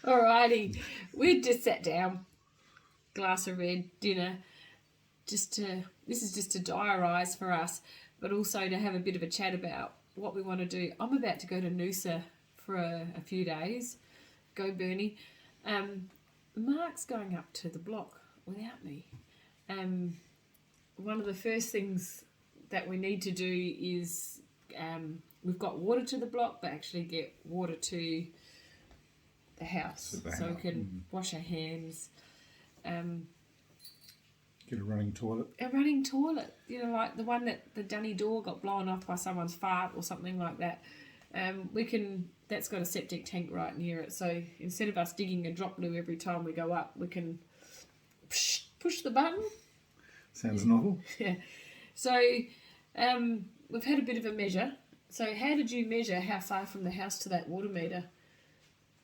Alrighty, we just sat down, glass of red, dinner, this is just to diarise for us, but also to have a bit of a chat about what we want to do. I'm about to go to Noosa for a few days. Go Bernie. Mark's going up to the block without me. One of the first things that we need to do is we've got water to the block, but actually get water to the house so we can wash our hands. Get a running toilet. A running toilet, like the one that the dunny door got blown off by someone's fart or something like that. That's got a septic tank right near it, so instead of us digging a drop loo every time we go up, we can push the button. Sounds novel. Yeah. So we've had a bit of a measure. So how did you measure how far from the house to that water meter?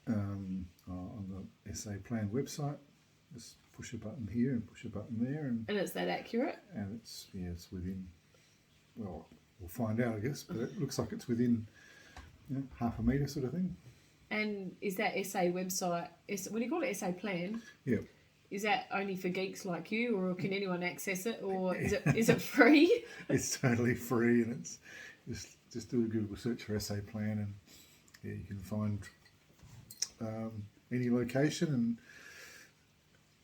On the SA Plan website, just push a button here and push a button there, and it's that accurate. And it's within. Well, we'll find out, I guess, but it looks like it's within half a metre sort of thing. And is that SA website? When you call it SA Plan? Yeah. Is that only for geeks like you, or can anyone access it, or is it free? It's totally free, and it's just do a Google search for SA Plan, and you can find any location.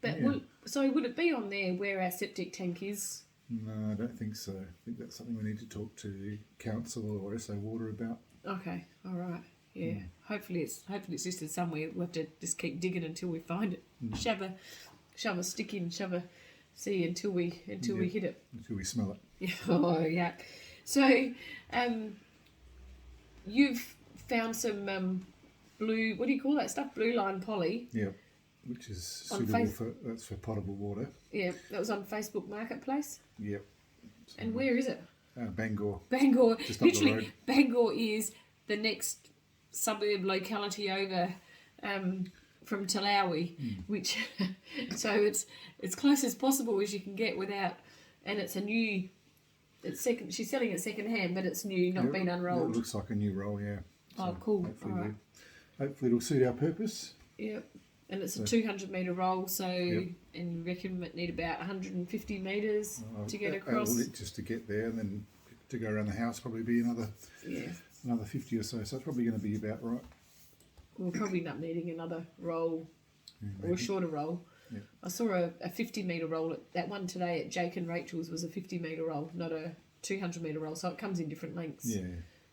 And would it be on there where our septic tank is? No, I don't think so. I think that's something we need to talk to council or SA Water about. Okay, all right. Yeah, hopefully it's listed somewhere. We'll have to just keep digging until we find it. Shove a stick in, until we hit it. Until we smell it. Yeah. Oh yeah. So, you've found some blue. What do you call that stuff? Blue line poly. Yeah, which is suitable that's for potable water. Yeah, that was on Facebook Marketplace. Yep. So and where is it? Bangor. Bangor. Just literally, up the road. Bangor is the next suburb locality over from Talawi, which so it's close as possible as you can get without, and it's a new. It's second. She's selling it second hand, but it's new, not been unrolled. It looks like a new roll, yeah. So cool. Hopefully it'll suit our purpose. Yep. And it's a 200 metre roll, so and you reckon it need about 150 metres to get across. Just to get there, and then to go around the house probably be another 50 or so. So it's probably going to be about right. We're probably not needing another roll or a shorter roll. Yeah. I saw a 50 metre roll. That one today at Jake and Rachel's was a 50 metre roll, not a 200 metre roll. So it comes in different lengths,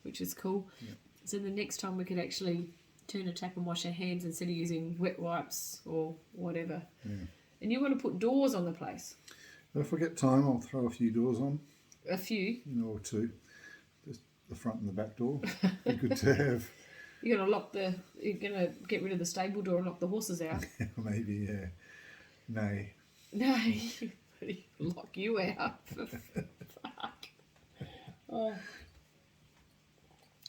which is cool. Yeah. So the next time we could actually turn a tap and wash our hands instead of using wet wipes or whatever. Yeah. And you want to put doors on the place. If I get time, I'll throw a few doors on. A few? Or two. Just the front and the back door. Be good to have. You're gonna get rid of the stable door and lock the horses out. Maybe, yeah. Nay. Lock you out. Fuck. Oh.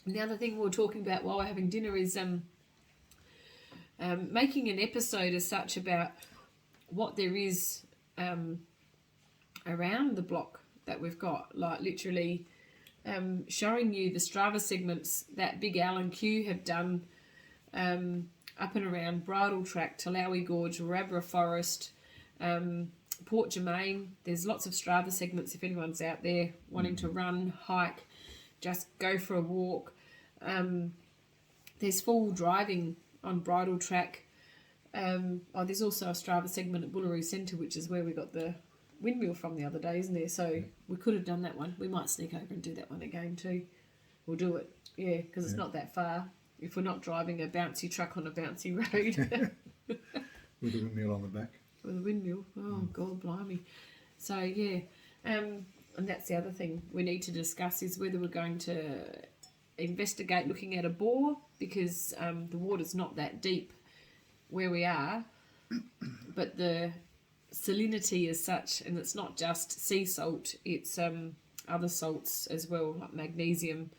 The other thing we were talking about while we're having dinner is making an episode as such about what there is around the block that we've got, like literally showing you the Strava segments that Big Al and Q have done up and around Bridle Track, Talawi Gorge, Rabra Forest, Port Germain. There's lots of Strava segments if anyone's out there wanting to run, hike, just go for a walk. There's full driving on Bridle Track. There's also a Strava segment at Bullaroo Centre, which is where we got the windmill from the other day, isn't there? So we could have done that one. We might sneak over and do that one again too. We'll do it, because it's not that far. If we're not driving a bouncy truck on a bouncy road. With a windmill on the back. With a windmill. Oh, God, blimey. So, and that's the other thing we need to discuss is whether we're going to investigate looking at a bore, because the water's not that deep where we are, but the salinity is such, and it's not just sea salt, it's other salts as well, like magnesium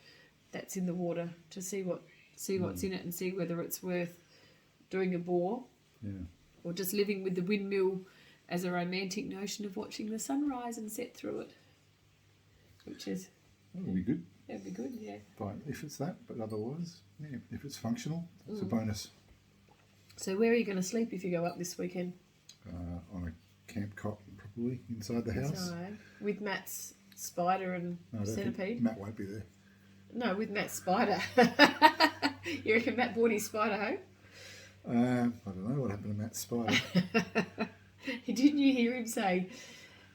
that's in the water, to see what's in it and see whether it's worth doing a bore or just living with the windmill as a romantic notion of watching the sunrise and set through it, which is... That would be good. That'd be good, yeah. But if it's that, but otherwise, if it's functional, it's a bonus. So where are you going to sleep if you go up this weekend? On a camp cot, probably inside the house. So, with Matt's spider and No, I don't think centipede? Matt won't be there. No, with Matt's spider. You reckon Matt brought his spider home? I don't know what happened to Matt's spider. Didn't you hear him say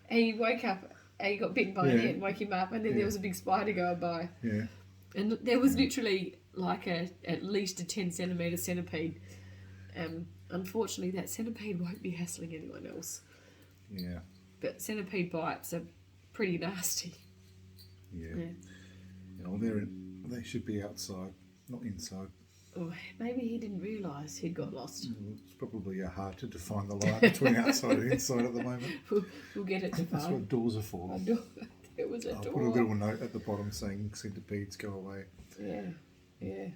he woke up, he got bitten by an Yeah. ant, woke him up, and then Yeah. there was a big spider going by. Yeah. And there was literally like at least a 10 centimetre centipede. Unfortunately, that centipede won't be hassling anyone else. Yeah. But centipede bites are pretty nasty. Yeah. Yeah. Yeah, well, they should be outside, not inside. Oh, maybe he didn't realise he'd got lost. Well, it's probably hard to define the line between outside and inside at the moment. We'll get it to That's find. what doors are for. There was a I'll door. put a little note at the bottom saying centipedes go away. Yeah.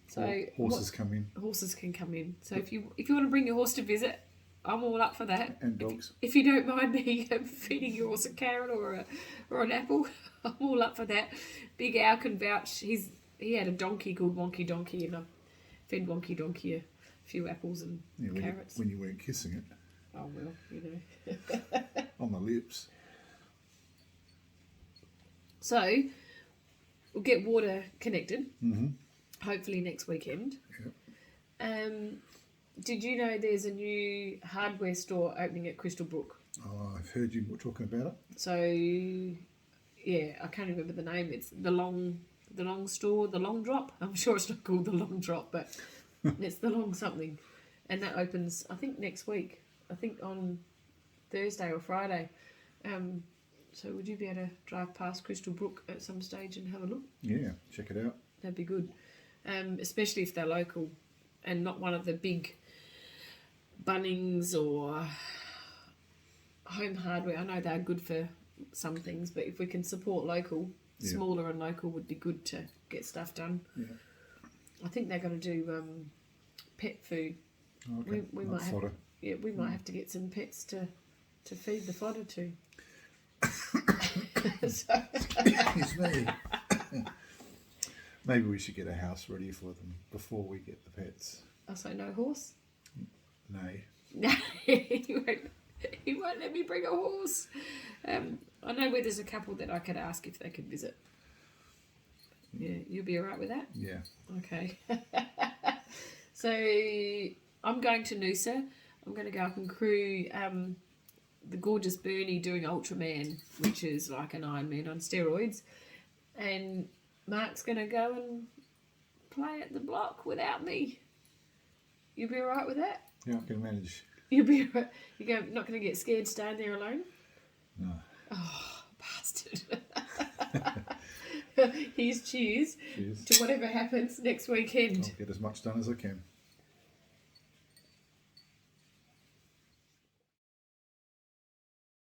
So Or horses come in, horses can come in. So if you want to bring your horse to visit, I'm all up for that. and dogs. If you don't mind me feeding your horse a carrot or an apple, I'm all up for that. Big Al can vouch. He had a donkey called Wonky Donkey, and I fed Wonky Donkey a few apples and carrots. When you weren't kissing it Oh well, you know. on the lips. So we'll get water connected. Mm-hmm. Hopefully next weekend. Yep. Did you know there's a new hardware store opening at Crystal Brook? Oh, I've heard you were talking about it. So yeah, I can't remember the name. It's the long store, the Long Drop. I'm sure it's not called the Long Drop, but it's the Long something, and that opens I think next week. I think on Thursday or Friday. So would you be able to drive past Crystal Brook at some stage and have a look? Yeah, check it out. That'd be good, especially if they're local and not one of the big Bunnings or Home Hardware. I know they're good for some things, but if we can support local, Yeah. smaller and local would be good to get stuff done. Yeah. I think they're going to do pet food. Okay. We Not might have, fodder. yeah, we might have to get some pets to feed the fodder to. So, Excuse me. Maybe we should get a house ready for them before we get the pets. I say no horse. Nay. No, he won't let me bring a horse. I know where there's a couple that I could ask if they could visit. Yeah, you'll be alright with that? Yeah. Okay. So I'm going to Noosa. I'm going to go up and crew the gorgeous Bernie doing Ultraman, which is like an Iron Man on steroids. And Mark's going to go and play at the block without me. You'll be alright with that? Yeah, I can manage. You'll be alright. You're not going to get scared staying there alone? No. Oh, bastard. Here's cheers Cheers. to whatever happens next weekend. I'll get as much done as I can.